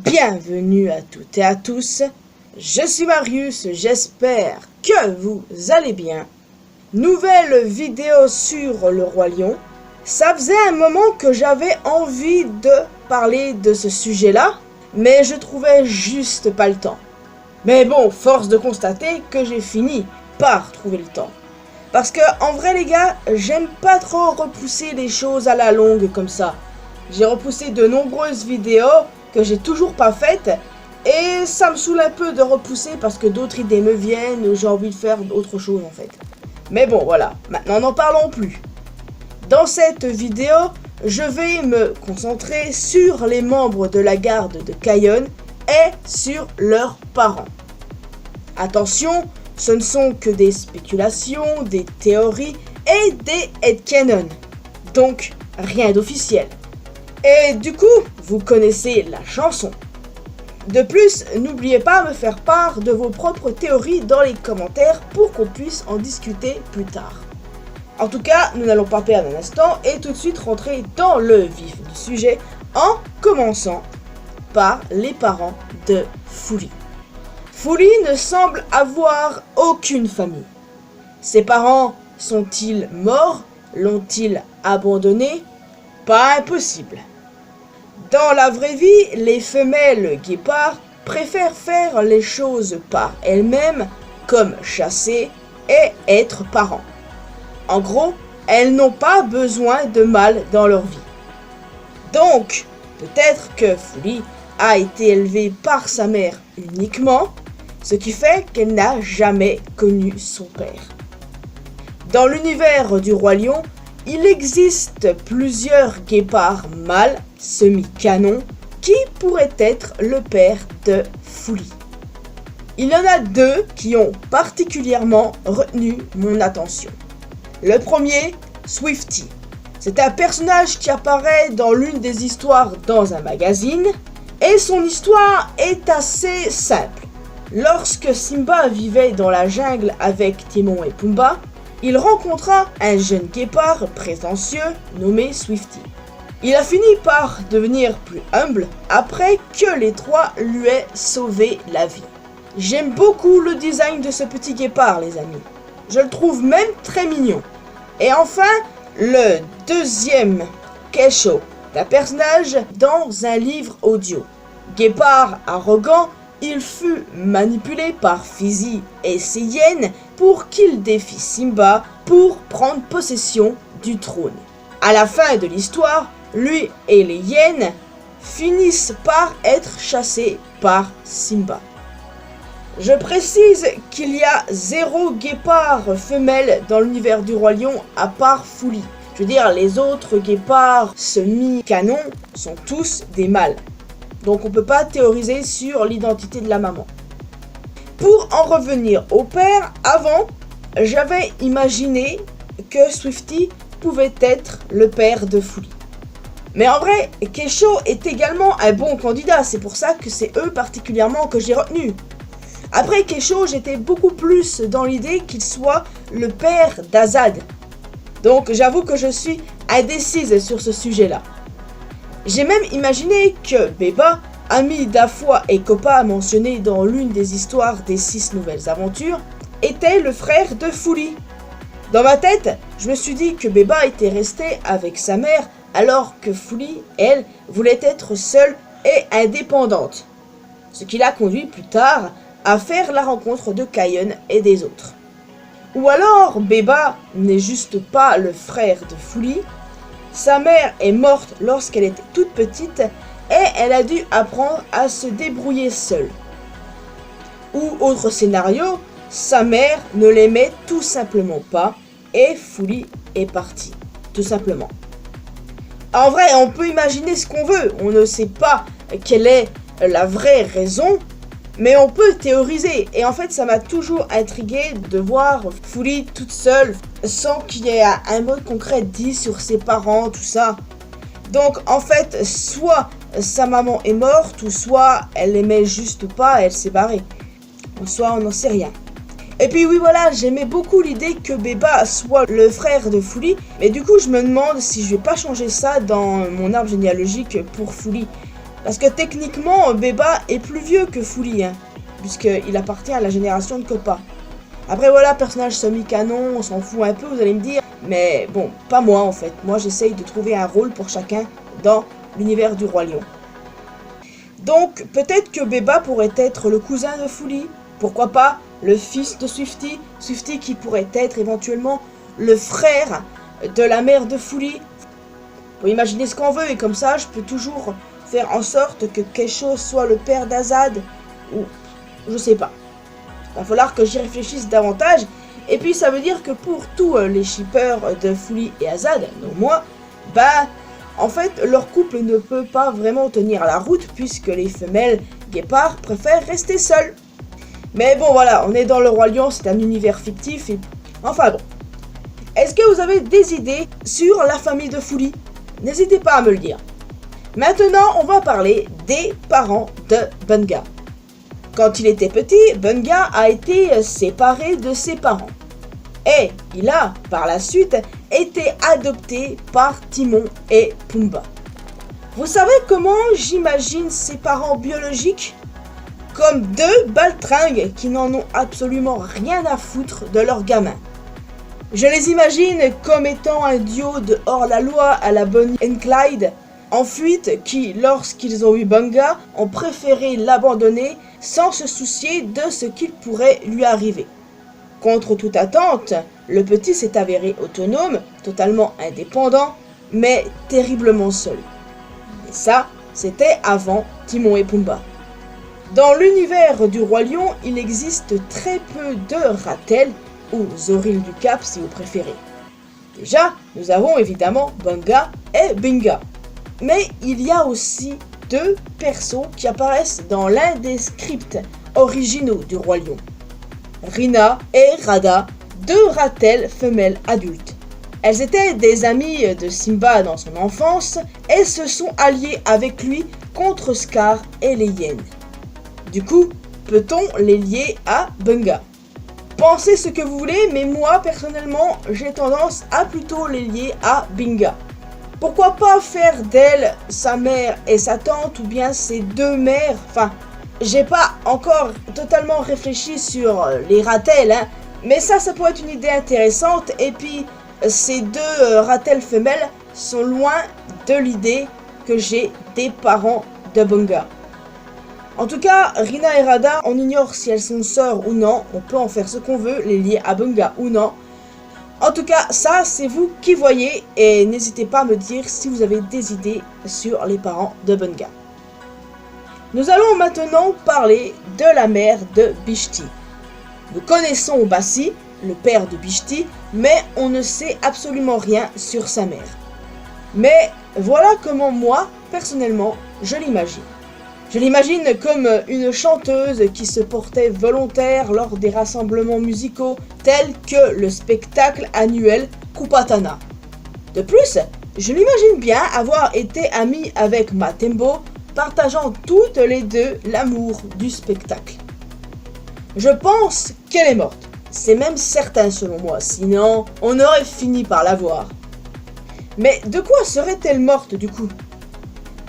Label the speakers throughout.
Speaker 1: Bienvenue à toutes et à tous, je suis Marius, j'espère que vous allez bien. Nouvelle vidéo sur le Roi Lion. Ça faisait un moment que j'avais envie de parler de ce sujet-là, mais je trouvais juste pas le temps. Mais bon, force de constater que j'ai fini par trouver le temps. Parce que en vrai les gars, j'aime pas trop repousser les choses à la longue comme ça. J'ai repoussé de nombreuses vidéos que j'ai toujours pas faites et ça me saoule un peu de repousser parce que d'autres idées me viennent ou j'ai envie de faire autre chose en fait. Mais bon voilà, maintenant n'en parlons plus. Dans cette vidéo, je vais me concentrer sur les membres de la garde de Kion et sur leurs parents. Attention, ce ne sont que des spéculations, des théories et des headcanons, donc rien d'officiel. Et du coup, vous connaissez la chanson. De plus, n'oubliez pas de me faire part de vos propres théories dans les commentaires pour qu'on puisse en discuter plus tard. En tout cas, nous n'allons pas perdre un instant et tout de suite rentrer dans le vif du sujet en commençant par les parents de Fooly. Fooly ne semble avoir aucune famille. Ses parents sont-ils morts? L'ont-ils abandonné? Pas impossible. Dans la vraie vie, les femelles guépards préfèrent faire les choses par elles-mêmes, comme chasser et être parents. En gros, elles n'ont pas besoin de mâles dans leur vie. Donc, peut-être que Fooly a été élevée par sa mère uniquement, ce qui fait qu'elle n'a jamais connu son père. Dans l'univers du Roi Lion, il existe plusieurs guépards mâles semi-canons qui pourraient être le père de Fooly. Il y en a deux qui ont particulièrement retenu mon attention. Le premier, Swifty. C'est un personnage qui apparaît dans l'une des histoires dans un magazine et son histoire est assez simple. Lorsque Simba vivait dans la jungle avec Timon et Pumba, il rencontra un jeune guépard prétentieux nommé Swifty. Il a fini par devenir plus humble après que les trois lui aient sauvé la vie. J'aime beaucoup le design de ce petit guépard les amis. Je le trouve même très mignon. Et enfin, le deuxième, Kesho, un personnage dans un livre audio. Guépard arrogant, il fut manipulé par Fizzy et ses hyènes pour qu'il défie Simba pour prendre possession du trône. À la fin de l'histoire, lui et les hyènes finissent par être chassés par Simba. Je précise qu'il y a 0 guépard femelle dans l'univers du Roi Lion à part Fooly. Je veux dire, les autres guépards semi-canons sont tous des mâles. Donc on ne peut pas théoriser sur l'identité de la maman. Pour en revenir au père, avant, j'avais imaginé que Swifty pouvait être le père de Fooly. Mais en vrai, Kesho est également un bon candidat, c'est pour ça que c'est eux particulièrement que j'ai retenu. Après Kesho, j'étais beaucoup plus dans l'idée qu'il soit le père d'Azad. Donc j'avoue que je suis indécise sur ce sujet-là. J'ai même imaginé que Beba, ami d'Afua et Koppa mentionné dans l'une des histoires des 6 nouvelles aventures, était le frère de Fooly. Dans ma tête, je me suis dit que Beba était resté avec sa mère alors que Fooly, elle, voulait être seule et indépendante. Ce qui l'a conduit plus tard à faire la rencontre de Kion et des autres. Ou alors Beba n'est juste pas le frère de Fooly. Sa mère est morte lorsqu'elle était toute petite et elle a dû apprendre à se débrouiller seule. Ou autre scénario, sa mère ne l'aimait tout simplement pas et Fooly est parti, tout simplement. En vrai, on peut imaginer ce qu'on veut, on ne sait pas quelle est la vraie raison, mais on peut théoriser. Et en fait, ça m'a toujours intrigué de voir Fooly toute seule, sans qu'il y ait un mot concret dit sur ses parents, tout ça. Donc, en fait, soit sa maman est morte, ou soit elle l'aimait juste pas, elle s'est barrée. Soit on n'en sait rien. Et puis oui voilà, j'aimais beaucoup l'idée que Beba soit le frère de Fooly, mais du coup je me demande si je vais pas changer ça dans mon arbre généalogique pour Fooly. Parce que techniquement, Beba est plus vieux que Fooly, hein, puisqu'il appartient à la génération de Copa. Après voilà, personnage semi-canon, on s'en fout un peu, vous allez me dire. Mais bon, pas moi en fait. Moi j'essaye de trouver un rôle pour chacun dans l'univers du Roi Lion. Donc peut-être que Beba pourrait être le cousin de Fooly. Pourquoi pas le fils de Swifty. Swifty qui pourrait être éventuellement le frère de la mère de Fooly. On peut imaginer ce qu'on veut et comme ça je peux toujours faire en sorte que quelque chose soit le père d'Azad. Ou je sais pas. Il va falloir que j'y réfléchisse davantage. Et puis ça veut dire que pour tous les shippers de Fooly et Azad, donc moi, bah en fait leur couple ne peut pas vraiment tenir la route puisque les femelles guépards préfèrent rester seules. Mais bon voilà, on est dans le Roi Lion, c'est un univers fictif et... Enfin bon. Est-ce que vous avez des idées sur la famille de Fooly? N'hésitez pas à me le dire. Maintenant, on va parler des parents de Bunga. Quand il était petit, Bunga a été séparé de ses parents. Et il a, par la suite, été adopté par Timon et Pumba. Vous savez comment j'imagine ses parents biologiques? Comme deux baltringues qui n'en ont absolument rien à foutre de leur gamin. Je les imagine comme étant un duo de hors-la-loi à la Bonnie and Clyde, en fuite qui, lorsqu'ils ont eu Bunga, ont préféré l'abandonner sans se soucier de ce qu'il pourrait lui arriver. Contre toute attente, le petit s'est avéré autonome, totalement indépendant, mais terriblement seul. Et ça, c'était avant Timon et Pumba. Dans l'univers du Roi Lion, il existe très peu de Ratel, ou Zoril du Cap si vous préférez. Déjà, nous avons évidemment Bunga et Binga. Mais il y a aussi deux persos qui apparaissent dans l'un des scripts originaux du Roi Lion. Rina et Rada, deux Ratel femelles adultes. Elles étaient des amies de Simba dans son enfance et se sont alliées avec lui contre Scar et les hyènes. Du coup, peut-on les lier à Bunga? Pensez ce que vous voulez, mais moi personnellement, j'ai tendance à plutôt les lier à Binga. Pourquoi pas faire d'elle sa mère et sa tante ou bien ses deux mères? Enfin, j'ai pas encore totalement réfléchi sur les Ratel, hein, mais ça pourrait être une idée intéressante. Et puis, ces deux Ratel femelles sont loin de l'idée que j'ai des parents de Bunga. En tout cas, Rina et Rada, on ignore si elles sont sœurs ou non, on peut en faire ce qu'on veut, les lier à Bunga ou non. En tout cas, ça, c'est vous qui voyez, et n'hésitez pas à me dire si vous avez des idées sur les parents de Bunga. Nous allons maintenant parler de la mère de Bishti. Nous connaissons Bassi, le père de Bishti, mais on ne sait absolument rien sur sa mère. Mais voilà comment moi, personnellement, je l'imagine. Je l'imagine comme une chanteuse qui se portait volontaire lors des rassemblements musicaux tels que le spectacle annuel Kupatana. De plus, je l'imagine bien avoir été amie avec Matembo, partageant toutes les deux l'amour du spectacle. Je pense qu'elle est morte. C'est même certain selon moi, sinon on aurait fini par la voir. Mais de quoi serait-elle morte du coup ?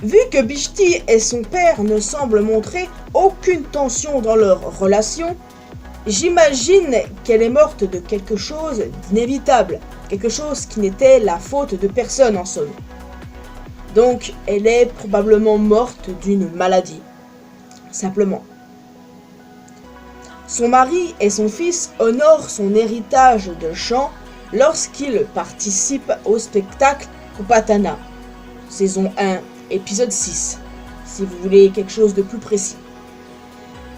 Speaker 1: Vu que Bishti et son père ne semblent montrer aucune tension dans leur relation, j'imagine qu'elle est morte de quelque chose d'inévitable, quelque chose qui n'était la faute de personne en somme. Donc elle est probablement morte d'une maladie, simplement. Son mari et son fils honorent son héritage de chant lorsqu'ils participent au spectacle Kupatana, saison 1. Épisode 6, si vous voulez quelque chose de plus précis.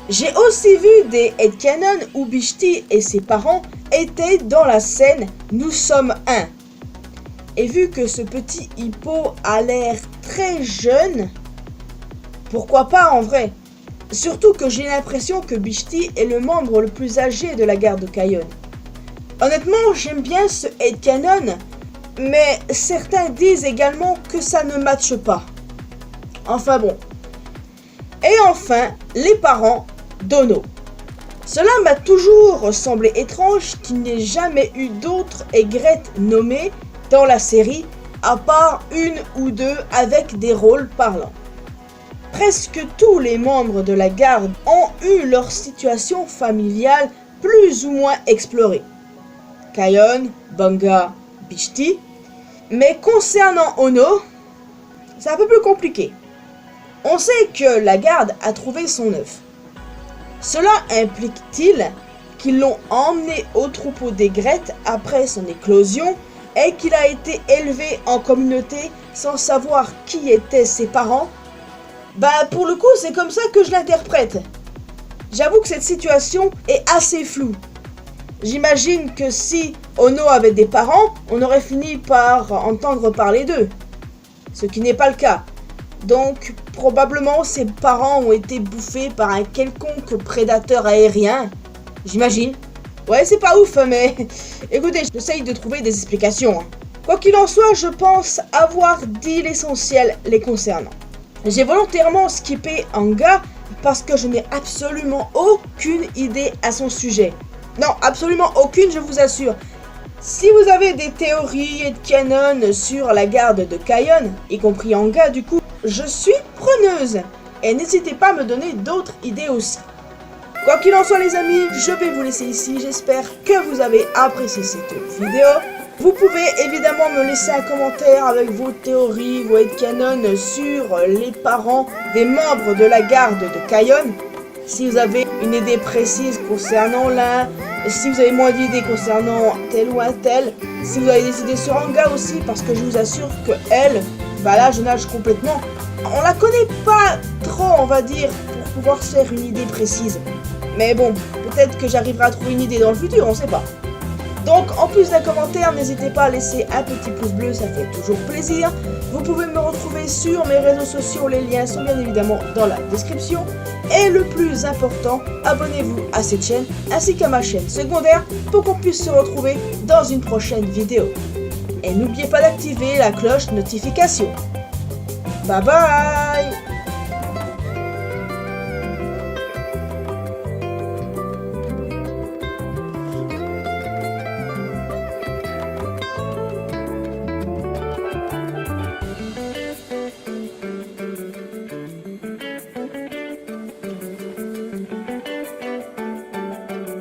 Speaker 1: J'ai aussi vu des headcanons où Bishti et ses parents étaient dans la scène « Nous sommes un ». Et vu que ce petit hippo a l'air très jeune, pourquoi pas en vrai? Surtout que j'ai l'impression que Bishti est le membre le plus âgé de la garde Kayon. Honnêtement, j'aime bien ce headcanon, mais certains disent également que ça ne matche pas. Enfin bon. Et enfin, les parents d'Ono. Cela m'a toujours semblé étrange qu'il n'y ait jamais eu d'autres aigrettes nommées dans la série, à part une ou deux avec des rôles parlants. presque tous les membres de la garde ont eu leur situation familiale plus ou moins explorée. Kayon, Banga, Bishti. Mais concernant Ono, c'est un peu plus compliqué. On sait que la garde a trouvé son œuf. Cela implique-t-il qu'ils l'ont emmené au troupeau des Grettes après son éclosion et qu'il a été élevé en communauté sans savoir qui étaient ses parents? Pour le coup, c'est comme ça que je l'interprète. J'avoue que cette situation est assez floue. J'imagine que si Ono avait des parents, on aurait fini par entendre parler d'eux. Ce qui n'est pas le cas. Donc, probablement, ses parents ont été bouffés par un quelconque prédateur aérien. J'imagine. Ouais, c'est pas ouf, mais écoutez, j'essaye de trouver des explications. Quoi qu'il en soit, je pense avoir dit l'essentiel les concernant. J'ai volontairement skippé Anga parce que je n'ai absolument aucune idée à son sujet. Non, absolument aucune, je vous assure. Si vous avez des théories et de canon sur la garde de Kayon, y compris Anga du coup, je suis preneuse. Et n'hésitez pas à me donner d'autres idées aussi. Quoi qu'il en soit les amis, je vais vous laisser ici. J'espère que vous avez apprécié cette vidéo. Vous pouvez évidemment me laisser un commentaire avec vos théories, vos headcanons sur les parents des membres de la garde de Kayon. Si vous avez une idée précise concernant l'un, si vous avez moins d'idées concernant tel ou un tel, si vous avez des idées sur Anga aussi, parce que je vous assure que elle, là je nage complètement. On la connaît pas trop, on va dire, pour pouvoir se faire une idée précise. Mais bon, peut-être que j'arriverai à trouver une idée dans le futur, on sait pas. Donc, en plus d'un commentaire, n'hésitez pas à laisser un petit pouce bleu, ça fait toujours plaisir. Vous pouvez me retrouver sur mes réseaux sociaux, les liens sont bien évidemment dans la description. Et le plus important, abonnez-vous à cette chaîne ainsi qu'à ma chaîne secondaire pour qu'on puisse se retrouver dans une prochaine vidéo. Et n'oubliez pas d'activer la cloche notification. Bye bye!